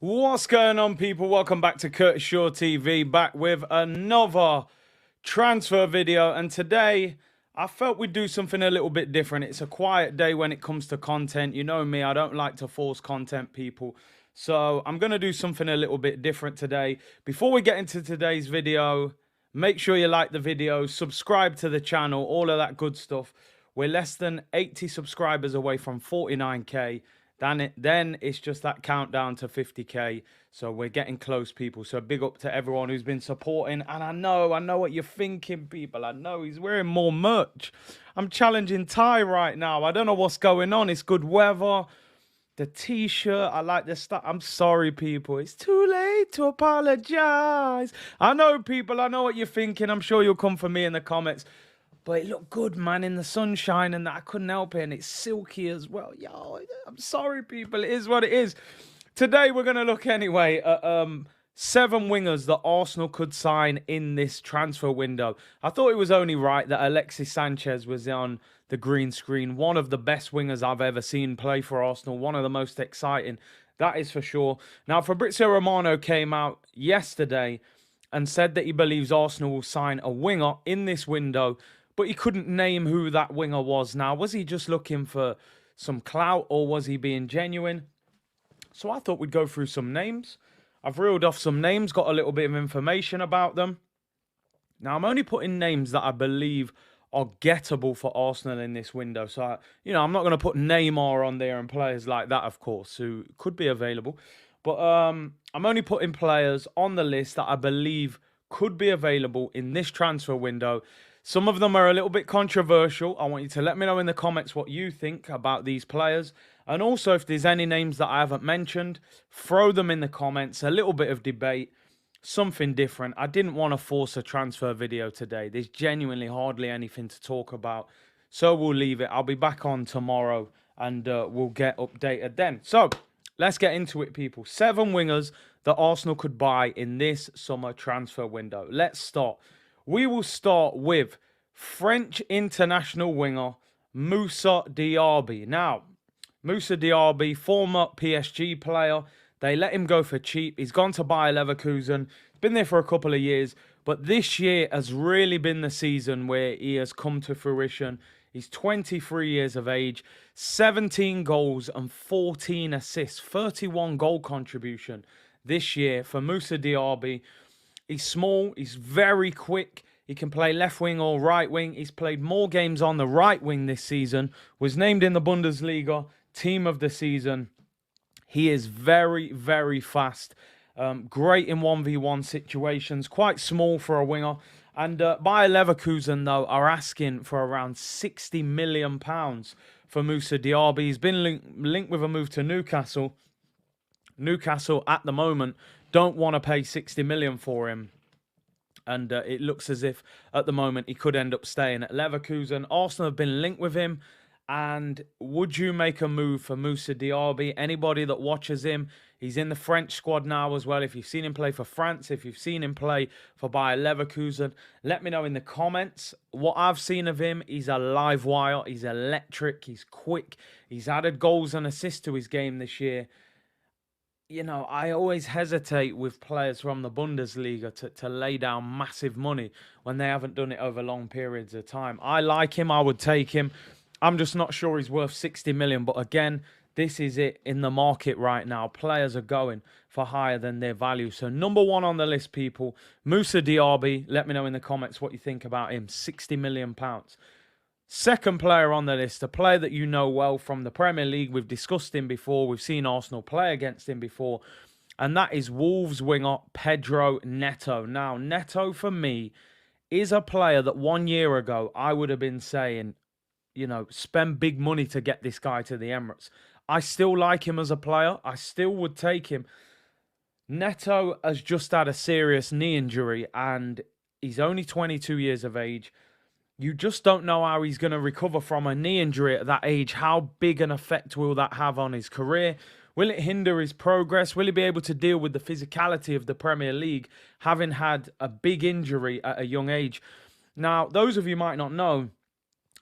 What's going on, people? Welcome back to Curtis Shaw TV, back with another transfer video. And today, I felt we'd do something a little bit different. It's a quiet day when it comes to content. You know me, I don't like to force content, people. So I'm going to do something a little bit different today. Before we get into today's video, make sure you like the video, subscribe to the channel, all of that good stuff. We're less than 80 subscribers away from 49k. Then it's just that countdown to 50k. So we're getting close, people. So big up to everyone who's been supporting. And I know what you're thinking, people. I know he's wearing more merch. I'm challenging Ty right now. I don't know what's going on. It's good weather. The t-shirt, I like the stuff. I'm sorry, people. It's too late to apologize. I know, people. I know what you're thinking. I'm sure you'll come for me in the comments. But it looked good, man, in the sunshine, and I couldn't help it. And it's silky as well. Yo, I'm sorry, people. It is what it is. Today, we're going to look anyway at 7 wingers that Arsenal could sign in this transfer window. I thought it was only right that Alexis Sanchez was on the green screen. One of the best wingers I've ever seen play for Arsenal. One of the most exciting. That is for sure. Now, Fabrizio Romano came out yesterday and said that he believes Arsenal will sign a winger in this window, but he couldn't name who that winger was. Now, was he just looking for some clout, or was he being genuine? So I thought we'd go through some names. I've reeled off some names, got a little bit of information about them. Now, I'm only putting names that I believe are gettable for Arsenal in this window. So, I'm not going to put Neymar on there and players like that, of course, who could be available. But I'm only putting players on the list that I believe could be available in this transfer window. Some of them are a little bit controversial. I want you to let me know in the comments what you think about these players. And also, if there's any names that I haven't mentioned, throw them in the comments. A little bit of debate, something different. I didn't want to force a transfer video today. There's genuinely hardly anything to talk about. So we'll leave it. I'll be back on tomorrow and we'll get updated then. So let's get into it, people. 7 wingers that Arsenal could buy in this summer transfer window. Let's start. We will start with French international winger Moussa Diaby. Now, Moussa Diaby, former PSG player. They let him go for cheap. He's gone to Bayer Leverkusen. Been there for a couple of years. But this year has really been the season where he has come to fruition. He's 23 years of age, 17 goals and 14 assists, 31 goal contribution this year for Moussa Diaby. He's small, he's very quick, he can play left wing or right wing. He's played more games on the right wing this season, was named in the Bundesliga team of the season. He is very, very fast, great in 1v1 situations, quite small for a winger. And Bayer Leverkusen, though, are asking for around £60 million for Moussa Diaby. He's been linked with a move to Newcastle. Newcastle, at the moment, don't want to pay 60 million for him. And it looks as if, at the moment, he could end up staying at Leverkusen. Arsenal have been linked with him. And would you make a move for Moussa Diaby? Anybody that watches him, he's in the French squad now as well. If you've seen him play for France, if you've seen him play for Bayer Leverkusen, let me know in the comments. What I've seen of him, he's a live wire. He's electric. He's quick. He's added goals and assists to his game this year. I always hesitate with players from the Bundesliga to lay down massive money when they haven't done it over long periods of time. I like him. I would take him. I'm just not sure he's worth 60 million. But again, this is it in the market right now. Players are going for higher than their value. So number 1 on the list, people, Moussa Diaby. Let me know in the comments what you think about him. £60 million. Second player on the list, a player that you know well from the Premier League. We've discussed him before. We've seen Arsenal play against him before. And that is Wolves winger Pedro Neto. Now, Neto, for me, is a player that 1 year ago I would have been saying, spend big money to get this guy to the Emirates. I still like him as a player. I still would take him. Neto has just had a serious knee injury and he's only 22 years of age. You just don't know how he's going to recover from a knee injury at that age. How big an effect will that have on his career? Will it hinder his progress? Will he be able to deal with the physicality of the Premier League, having had a big injury at a young age? Now, those of you might not know,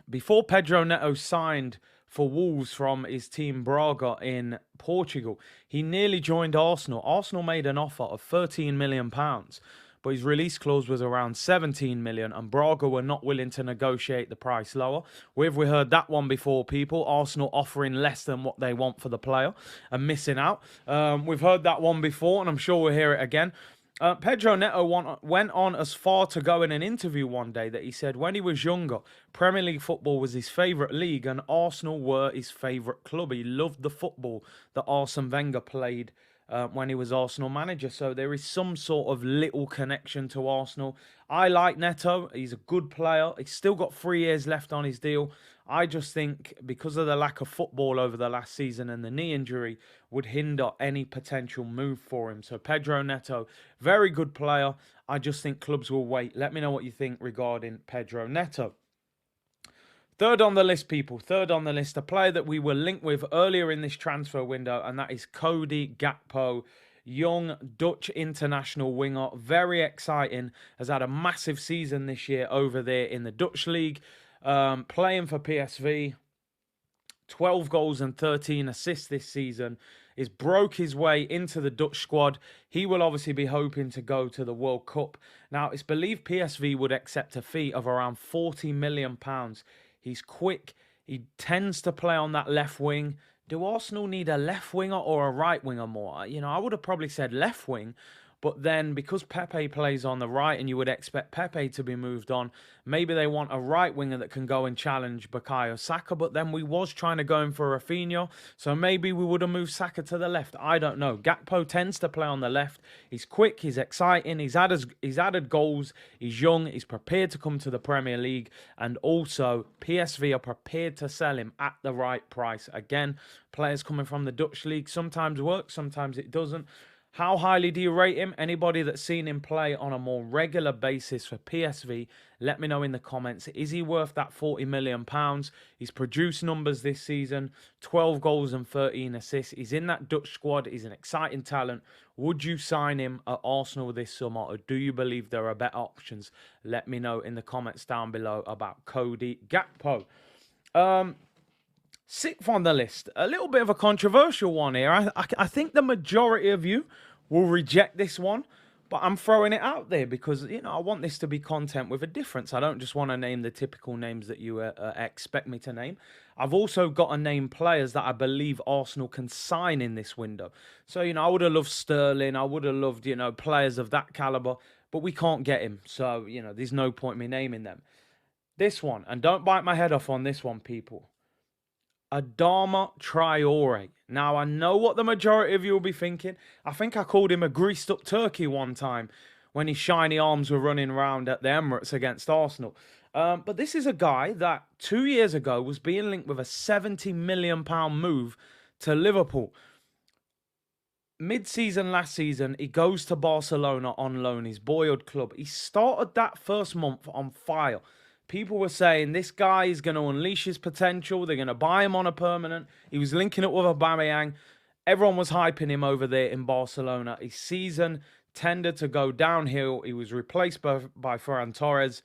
before Pedro Neto signed for Wolves from his team Braga in Portugal. He nearly joined Arsenal. Arsenal made an offer of £13 million, but his release clause was around 17 million, and Braga were not willing to negotiate the price lower. We heard that one before, people. Arsenal offering less than what they want for the player and missing out. We've heard that one before, and I'm sure we'll hear it again. Pedro Neto went on as far to go in an interview one day that he said when he was younger, Premier League football was his favourite league and Arsenal were his favourite club. He loved the football that Arsene Wenger played when he was Arsenal manager. So there is some sort of little connection to Arsenal. I like Neto. He's a good player. He's still got 3 years left on his deal. I just think because of the lack of football over the last season and the knee injury would hinder any potential move for him. So Pedro Neto, very good player. I just think clubs will wait. Let me know what you think regarding Pedro Neto. Third on the list, people. Third on the list, a player that we were linked with earlier in this transfer window, and that is Cody Gakpo. Young Dutch international winger. Very exciting. Has had a massive season this year over there in the Dutch league. Playing for PSV. 12 goals and 13 assists this season. He's broke his way into the Dutch squad. He will obviously be hoping to go to the World Cup. Now, it's believed PSV would accept a fee of around £40 million. He's quick. He tends to play on that left wing. Do Arsenal need a left winger or a right winger more? You know, I would have probably said left wing. But then because Pepe plays on the right and you would expect Pepe to be moved on, maybe they want a right winger that can go and challenge Bukayo Saka. But then we was trying to go in for Rafinha. So maybe we would have moved Saka to the left. I don't know. Gakpo tends to play on the left. He's quick. He's exciting. He's added goals. He's young. He's prepared to come to the Premier League. And also PSV are prepared to sell him at the right price. Again, players coming from the Dutch league sometimes work. Sometimes it doesn't. How highly do you rate him? Anybody that's seen him play on a more regular basis for PSV, let me know in the comments. Is he worth that £40 million? He's produced numbers this season, 12 goals and 13 assists. He's in that Dutch squad. He's an exciting talent. Would you sign him at Arsenal this summer, or do you believe there are better options? Let me know in the comments down below about Cody Gakpo. Sixth on the list, a little bit of a controversial one here. I think the majority of you will reject this one, but I'm throwing it out there because, you know, I want this to be content with a difference. I don't just want to name the typical names that you expect me to name. I've also got to name players that I believe Arsenal can sign in this window. So, you know, I would have loved Sterling. I would have loved, you know, players of that caliber, but we can't get him. So, you know, there's no point me naming them. This one, and don't bite my head off on this one, people. Adama Traore. Now, I know what the majority of you will be thinking. I think I called him a greased-up turkey one time when his shiny arms were running around at the Emirates against Arsenal. But this is a guy that 2 years ago was being linked with a £70 million move to Liverpool. Mid-season last season, he goes to Barcelona on loan, his boyhood club. He started that first month on fire. People were saying this guy is going to unleash his potential. They're going to buy him on a permanent. He was linking up with Aubameyang. Everyone was hyping him over there in Barcelona. His season tended to go downhill. He was replaced by Ferran Torres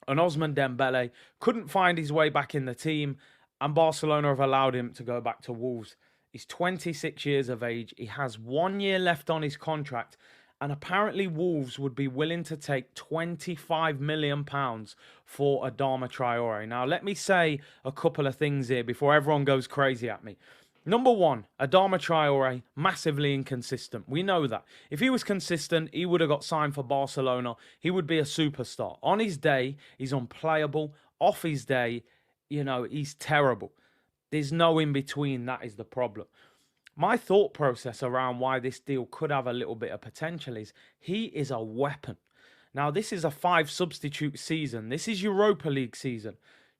and Ousmane Dembele. Couldn't find his way back in the team. And Barcelona have allowed him to go back to Wolves. He's 26 years of age. He has 1 year left on his contract. And apparently Wolves would be willing to take £25 million for Adama Traore. Now, let me say a couple of things here before everyone goes crazy at me. Number one, Adama Traore, massively inconsistent. We know that. If he was consistent, he would have got signed for Barcelona. He would be a superstar. On his day, he's unplayable. Off his day, you know, he's terrible. There's no in-between. That is the problem. My thought process around why this deal could have a little bit of potential is he is a weapon. Now, this is a 5 substitute season. This is Europa League season.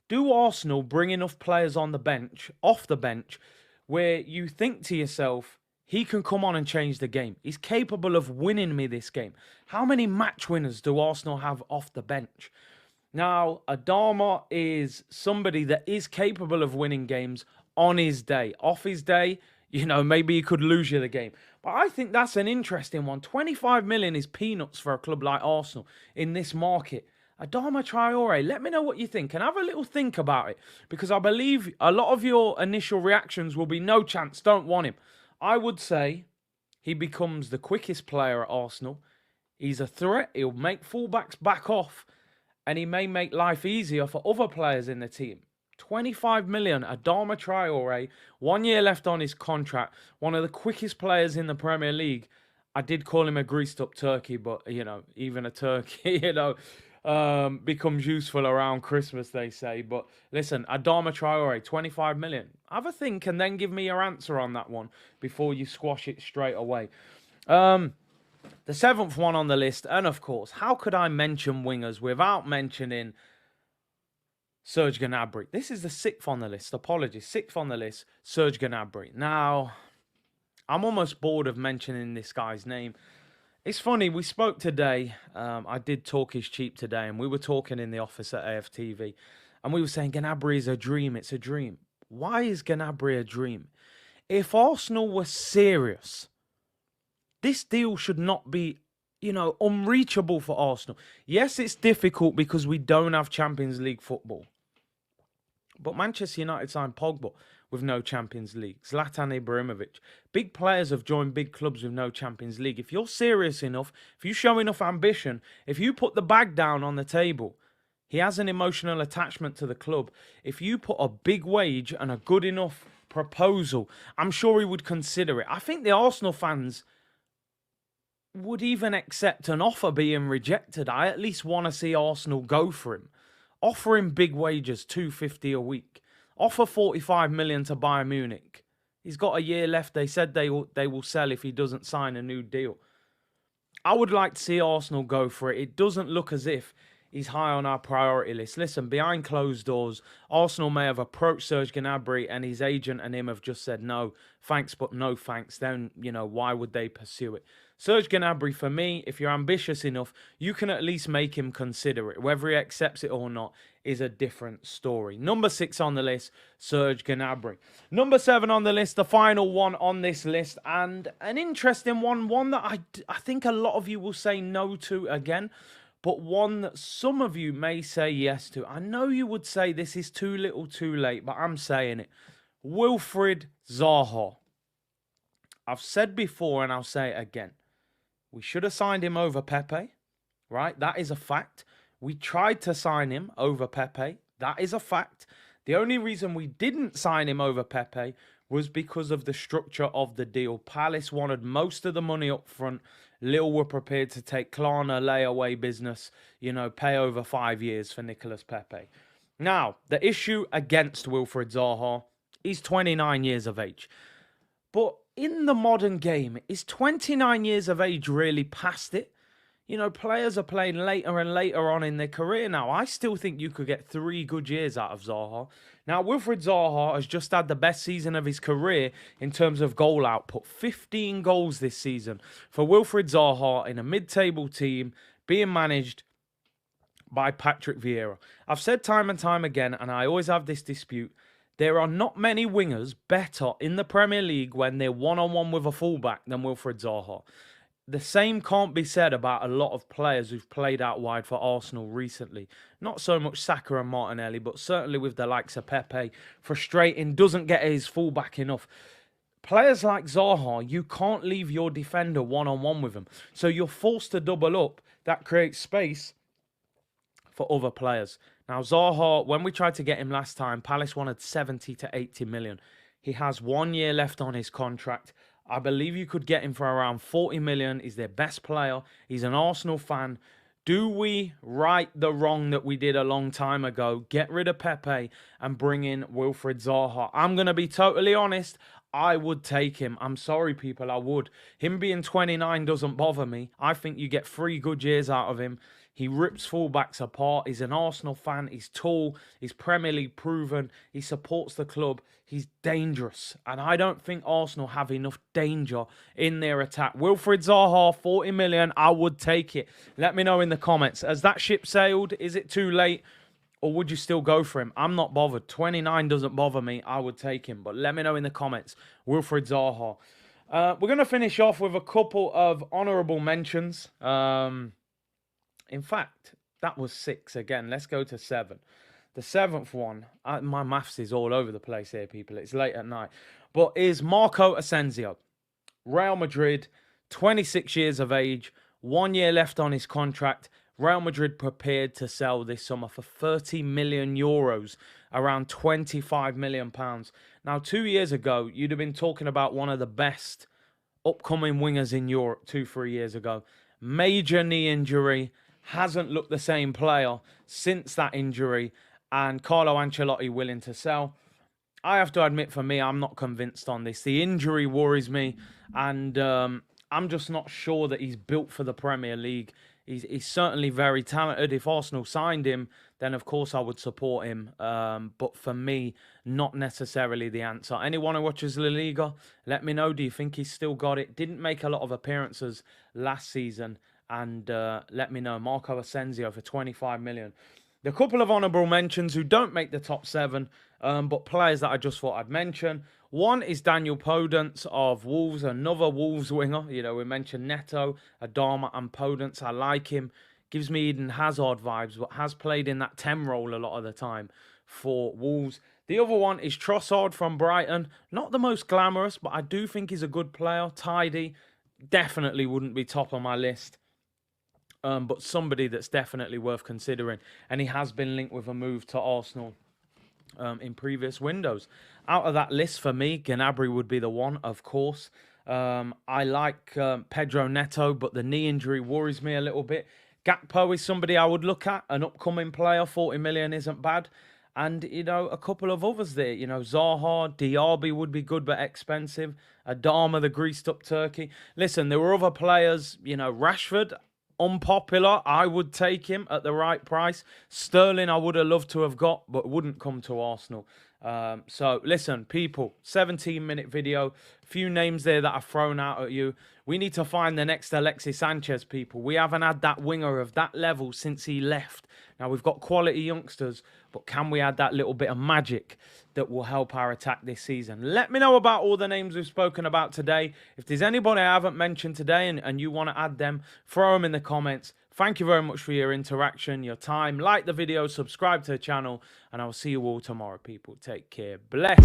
Do Arsenal bring enough players on the bench, off the bench, where you think to yourself, he can come on and change the game. He's capable of winning me this game. How many match winners do Arsenal have off the bench? Now, Adama is somebody that is capable of winning games on his day. Off his day, you know, maybe he could lose you the game. But I think that's an interesting one. 25 million is peanuts for a club like Arsenal in this market. Adama Traore, let me know what you think and have a little think about it, because I believe a lot of your initial reactions will be no chance, don't want him. I would say he becomes the quickest player at Arsenal. He's a threat. He'll make fullbacks back off, and he may make life easier for other players in the team. 25 million, Adama Traore, 1 year left on his contract, one of the quickest players in the Premier League. I did call him a greased up turkey, but, even a turkey, becomes useful around Christmas, they say. But listen, Adama Traore, 25 million. Have a think and then give me your answer on that one before you squash it straight away. The seventh one on the list, and of course, how could I mention wingers without mentioning Serge Gnabry? This is the sixth on the list. Apologies, sixth on the list, Serge Gnabry. Now, I'm almost bored of mentioning this guy's name. It's funny, we spoke today. I did Talk Is Cheap today, and we were talking in the office at AFTV, and we were saying Gnabry is a dream. It's a dream. Why is Gnabry a dream? If Arsenal were serious, this deal should not be, unreachable for Arsenal. Yes, it's difficult because we don't have Champions League football. But Manchester United signed Pogba with no Champions League. Zlatan Ibrahimovic. Big players have joined big clubs with no Champions League. If you're serious enough, if you show enough ambition, if you put the bag down on the table, he has an emotional attachment to the club. If you put a big wage and a good enough proposal, I'm sure he would consider it. I think the Arsenal fans would even accept an offer being rejected. I at least want to see Arsenal go for him. Offer him big wages, 250 a week. Offer 45 million to Bayern Munich. He's got a year left. They said they will sell if he doesn't sign a new deal. I would like to see Arsenal go for it. It doesn't look as if he's high on our priority list. Listen, behind closed doors, Arsenal may have approached Serge Gnabry and his agent and him have just said no, thanks, but no thanks. Then, why would they pursue it? Serge Gnabry, for me, if you're ambitious enough, you can at least make him consider it. Whether he accepts it or not is a different story. Number 6 on the list, Serge Gnabry. Number 7 on the list, the final one on this list, and an interesting one that I think a lot of you will say no to again, but one that some of you may say yes to. I know you would say this is too little too late, but I'm saying it. Wilfried Zaha. I've said before and I'll say it again. We should have signed him over Pepe, right? That is a fact. We tried to sign him over Pepe. That is a fact. The only reason we didn't sign him over Pepe was because of the structure of the deal. Palace wanted most of the money up front. Lille were prepared to take Klarna layaway business, pay over 5 years for Nicolas Pepe. Now, the issue against Wilfried Zaha, he's 29 years of age. But in the modern game, is 29 years of age really past it? Players are playing later and later on in their career now. I still think you could get 3 good years out of Zaha. Now, Wilfried Zaha has just had the best season of his career in terms of goal output. 15 goals this season for Wilfried Zaha in a mid-table team being managed by Patrick Vieira. I've said time and time again, and I always have this dispute, there are not many wingers better in the Premier League when they're one-on-one with a fullback than Wilfried Zaha. The same can't be said about a lot of players who've played out wide for Arsenal recently. Not so much Saka and Martinelli, but certainly with the likes of Pepe. Frustrating, doesn't get his fullback enough. Players like Zaha, you can't leave your defender one-on-one with him. So you're forced to double up. That creates space for other players. Now, Zaha, when we tried to get him last time, Palace wanted 70 to 80 million. He has 1 year left on his contract. I believe you could get him for around 40 million. He's their best player. He's an Arsenal fan. Do we right the wrong that we did a long time ago? Get rid of Pepe and bring in Wilfried Zaha. I'm going to be totally honest. I would take him. I'm sorry, people. I would. Him being 29 doesn't bother me. I think you get 3 good years out of him. He rips fullbacks apart. He's an Arsenal fan. He's tall. He's Premier League proven. He supports the club. He's dangerous. And I don't think Arsenal have enough danger in their attack. Wilfried Zaha, 40 million. I would take it. Let me know in the comments. Has that ship sailed? Is it too late? Or would you still go for him? I'm not bothered. 29 doesn't bother me. I would take him. But let me know in the comments. Wilfried Zaha. We're going to finish off with a couple of honourable mentions. In fact, That was 6 again. Let's go to 7. The 7th one, my maths is all over the place here, people. It's late at night. But is Marco Asensio. Real Madrid, 26 years of age, 1 year left on his contract. Real Madrid prepared to sell this summer for 30 million euros, around 25 million pounds. Now, 2 years ago, you'd have been talking about one of the best upcoming wingers in Europe 2-3 years ago. Major knee injury, hasn't looked the same player since that injury, and Carlo Ancelotti willing to sell. I have to admit, for me, I'm not convinced on this. The injury worries me, and I'm just not sure that he's built for the Premier League. He's certainly very talented. If Arsenal signed him, then of course I would support him. But for me, not necessarily the answer. Anyone who watches La Liga, let me know. Do you think he's still got it? Didn't make a lot of appearances last season. And let me know. Marco Asensio for 25 million. A couple of honourable mentions who don't make the top 7, but players that I just thought I'd mention. One is Daniel Podence of Wolves, another Wolves winger. You know, we mentioned Neto, Adama and Podence. I like him. Gives me Eden Hazard vibes, but has played in that 10 role a lot of the time for Wolves. The other one is Trossard from Brighton. Not the most glamorous, but I do think he's a good player. Tidy. Definitely wouldn't be top on my list. But somebody that's definitely worth considering. And he has been linked with a move to Arsenal in previous windows. Out of that list, for me, Gnabry would be the one, of course. I like Pedro Neto, but the knee injury worries me a little bit. Gakpo is somebody I would look at. An upcoming player, 40 million isn't bad. And, you know, a couple of others there. You know, Zaha, Diaby would be good but expensive. Adama, the greased-up turkey. Listen, there were other players, you know, Rashford, unpopular. I would take him at the right price. Sterling, I would have loved to have got, but wouldn't come to Arsenal. So, listen, people, 17-minute video. Few names there that I've thrown out at you. We need to find the next Alexis Sanchez, people. We haven't had that winger of that level since he left. Now, we've got quality youngsters, but can we add that little bit of magic that will help our attack this season? Let me know about all the names we've spoken about today. If there's anybody I haven't mentioned today and you want to add them, throw them in the comments. Thank you very much for your interaction, your time. Like the video, subscribe to the channel, and I'll see you all tomorrow, people. Take care. Bless.